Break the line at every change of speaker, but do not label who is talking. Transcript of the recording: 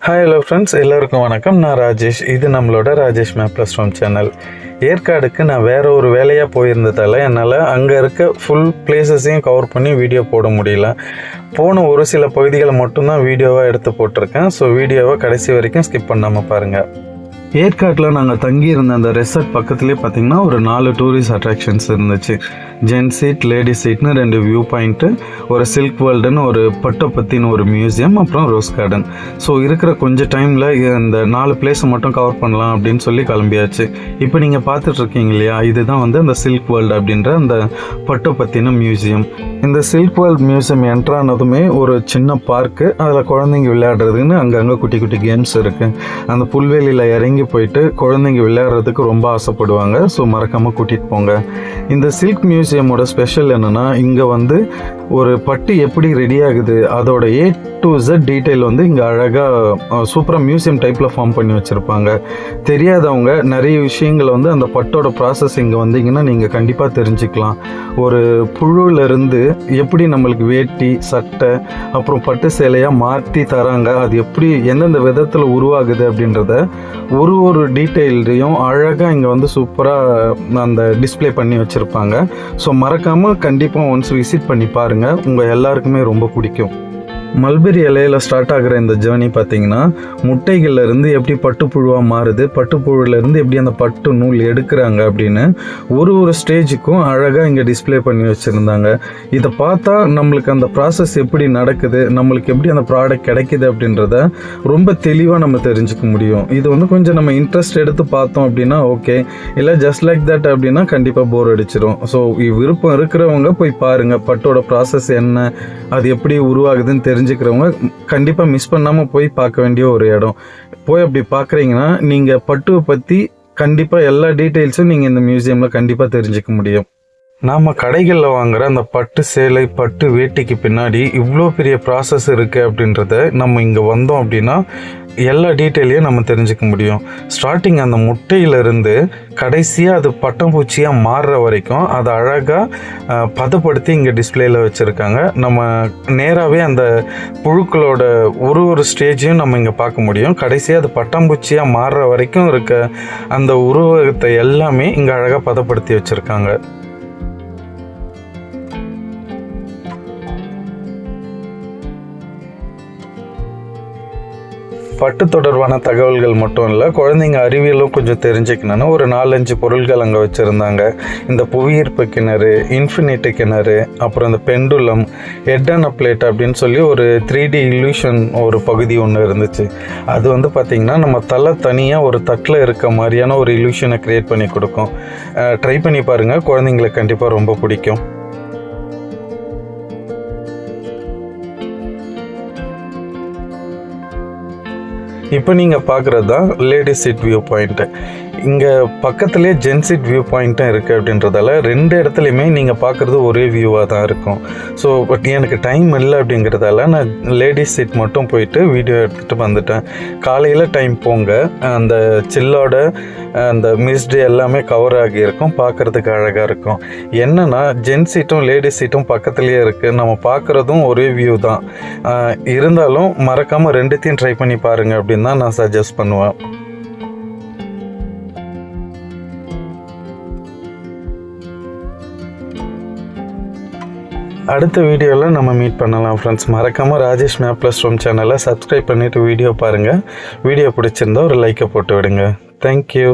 Hello friends, எல்லோருக்கும் வணக்கம். நான் ராஜேஷ். இது நம்மளோட Rajesh map plus from channel. ஏற்காடுக்கு நான் வேறு ஒரு வேலையாக போயிருந்ததால் என்னால் அங்கே இருக்க ஃபுல் பிளேஸஸையும் கவர் பண்ணி வீடியோ போட முடியல. போன ஒரு சில பகுதிகளை மட்டும்தான் வீடியோவாக எடுத்து போட்டிருக்கேன். ஸோ வீடியோவை கடைசி வரைக்கும் ஸ்கிப் பண்ணாமல் பாருங்கள். ஏற்காட்டில் நாங்கள் தங்கியிருந்த அந்த ரெசார்ட் பக்கத்துலேயே பார்த்திங்கன்னா ஒரு 4 டூரிஸ்ட் அட்ராக்ஷன்ஸ் இருந்துச்சு. ஜென்ஸ் சீட், லேடிஸ் சீட்னு 2 வியூ பாயிண்ட்டு, ஒரு சில்க் வேர்ல்டுன்னு ஒரு பட்டை பற்றின ஒரு மியூசியம், அப்புறம் ரோஸ் கார்டன். ஸோ இருக்கிற கொஞ்சம் டைமில் இந்த 4 பிளேஸை மட்டும் கவர் பண்ணலாம் அப்படின்னு சொல்லி கிளம்பியாச்சு. இப்போ நீங்கள் பார்த்துட்ருக்கீங்க இல்லையா, இதுதான் வந்து அந்த சில்க் வேர்ல்டு அப்படின்ற அந்த பட்டை பற்றின மியூசியம். இந்த சில்க் வேர்ல்டு மியூசியம் என்ட்ரானதுமே ஒரு சின்ன பார்க்கு, அதில் குழந்தைங்க விளையாடுறதுன்னு அங்கங்கே குட்டி குட்டி கேம்ஸ் இருக்குது. அந்த புல்வெளியில் இறங்கி போயிட்டு குழந்தைங்க விளையாடுறதுக்கு ரொம்ப ஆசைப்படுவாங்க. ஸோ மறக்காமல் கூட்டிகிட்டு போங்க. இந்த சில்க் மியூசியமோட ஸ்பெஷல் என்னென்னா, இங்கே வந்து ஒரு பட்டு எப்படி ரெடி ஆகுது அதோட A to Z டீட்டெயில் வந்து இங்கே அழகாக சூப்பராக மியூசியம் டைப்பில் ஃபார்ம் பண்ணி வச்சுருப்பாங்க. தெரியாதவங்க நிறைய விஷயங்களை வந்து அந்த பட்டோட ப்ராசஸ் இங்கே வந்தீங்கன்னா நீங்கள் கண்டிப்பாக தெரிஞ்சுக்கலாம். ஒரு புழுவிலிருந்து எப்படி நம்மளுக்கு வேட்டி, சட்டை, அப்புறம் பட்டு சேலையாக மாற்றி தராங்க, அது எப்படி எந்தெந்த விதத்தில் உருவாகுது அப்படின்றத ஒரு டீட்டெயிலையும் அழகாக இங்கே வந்து சூப்பராக அந்த டிஸ்பிளே பண்ணி வச்சுருப்பாங்க. ஸோ மறக்காமல் கண்டிப்பாக ஒன்ஸ் விசிட் பண்ணி பாருங்கள், உங்கள் எல்லாருக்குமே ரொம்ப பிடிக்கும். மல்பெரி இலையில் ஸ்டார்ட் ஆகிற இந்த ஜேர்னி பார்த்திங்கன்னா, முட்டைகள்லேருந்து எப்படி பட்டுப்புழுவாக மாறுது, பட்டுப்புழுலேருந்து எப்படி அந்த பட்டு நூல் எடுக்கிறாங்க அப்படின்னு ஒரு ஸ்டேஜுக்கும் அழகாக இங்கே டிஸ்பிளே பண்ணி வச்சுருந்தாங்க. இதை பார்த்தா நம்மளுக்கு அந்த ப்ராசஸ் எப்படி நடக்குது, நம்மளுக்கு எப்படி அந்த ப்ராடக்ட் கிடைக்கிது அப்படின்றத ரொம்ப தெளிவாக நம்ம தெரிஞ்சுக்க முடியும். இது வந்து கொஞ்சம் நம்ம இன்ட்ரெஸ்ட் எடுத்து பார்த்தோம் அப்படின்னா ஓகே, இல்லை ஜஸ்ட் லைக் தட் அப்படின்னா கண்டிப்பாக போர் அடிச்சிடும். ஸோ விருப்பம் இருக்கிறவங்க போய் பாருங்கள், பட்டோட ப்ராசஸ் என்ன, அது எப்படி உருவாகுதுன்னு தெரிஞ்சுக்கிறவங்க கண்டிப்பாக மிஸ் பண்ணாமல் போய் பார்க்க வேண்டிய ஒரு இடம். போய் அப்படி பார்க்குறீங்கன்னா நீங்கள் பட்டுவை பற்றி கண்டிப்பாக எல்லா டீட்டெயில்ஸும் நீங்கள் இந்த மியூசியமில் கண்டிப்பாக தெரிஞ்சுக்க முடியும். நாம் கடைகளில் வாங்குகிற அந்த பட்டு சேலை, பட்டு வேட்டிக்கு பின்னாடி இவ்வளோ பெரிய ப்ராசஸ் இருக்குது அப்படின்றத நம்ம இங்கே வந்தோம் அப்படின்னா எல்லா டீட்டெயிலையும் நம்ம தெரிஞ்சுக்க முடியும். ஸ்டார்டிங் அந்த முட்டையிலிருந்து கடைசியாக அது பட்டாம்பூச்சியாக மாறுற வரைக்கும் அதை அழகாக பதப்படுத்தி இங்கே டிஸ்பிளேயில் வச்சுருக்காங்க. நம்ம நேராகவே அந்த புழுக்களோட ஒரு ஸ்டேஜையும் நம்ம இங்கே பார்க்க முடியும். கடைசியாக அது பட்டாம்பூச்சியாக மாறுற வரைக்கும் இருக்க அந்த உருவகத்தை எல்லாமே இங்கே அழகாக பதப்படுத்தி வச்சுருக்காங்க. பட்டு தொடர்பான தகவல்கள் மட்டும் இல்லை, குழந்தைங்க அறிவியலும் கொஞ்சம் தெரிஞ்சுக்கணுன்னு ஒரு 4-5 பொருட்கள் அங்கே வச்சுருந்தாங்க. இந்த புவியீர்ப்பு கிணறு, இன்ஃபினிட்டி கிணறு, அப்புறம் இந்த பெண்டுலம், ஹெட்டான பிளேட் அப்படின்னு சொல்லி ஒரு 3D இல்யூஷன் ஒரு பகுதி ஒன்று இருந்துச்சு. அது வந்து பார்த்திங்கன்னா நம்ம தலை தனியாக ஒரு தட்டில் இருக்க மாதிரியான ஒரு இல்யூஷனை க்ரியேட் பண்ணி கொடுக்கும். ட்ரை பண்ணி பாருங்கள், குழந்தைங்களுக்கு கண்டிப்பாக ரொம்ப பிடிக்கும். இப்போ நீங்கள் பார்க்குறது தான் லேடிஸ் சீட் வியூ பாயிண்ட்டு. இங்கே பக்கத்துலேயே ஜென்ஸ் சீட் வியூ பாயிண்ட்டும் இருக்குது அப்படின்றதால 2 இடத்துலையுமே நீங்கள் பார்க்குறது ஒரே வியூவாக தான் இருக்கும். ஸோ பட் எனக்கு டைம் இல்லை அப்படிங்கிறதால நான் லேடிஸ் சீட் மட்டும் போயிட்டு வீடியோ எடுத்துகிட்டு வந்துட்டேன். காலையில் டைம் போங்க, அந்த சில்லோட அந்த மிஸ்டு எல்லாமே கவர் ஆகியிருக்கும், பார்க்குறதுக்கு அழகாக இருக்கும். என்னென்னா ஜென்ஸ் சீட்டும் லேடிஸ் சீட்டும் பக்கத்துலேயே இருக்குது, நம்ம பார்க்குறதும் ஒரே வியூ தான். இருந்தாலும் மறக்காமல் 2த்தையும் ட்ரை பண்ணி பாருங்கள் அப்படின்னு தான் நான் சஜஸ்ட் பண்ணுவேன். அடுத்த வீடியோவில் நம்ம மீட் பண்ணலாம் ஃப்ரெண்ட்ஸ். மறக்காமல் ராஜேஷ் மேப் ப்ளஸ் ஃப்ரம் சேனலை சப்ஸ்கிரைப் பண்ணிவிட்டு வீடியோ பாருங்கள். வீடியோ பிடிச்சிருந்தா ஒரு லைக்கை போட்டு விடுங்க. தேங்க்யூ.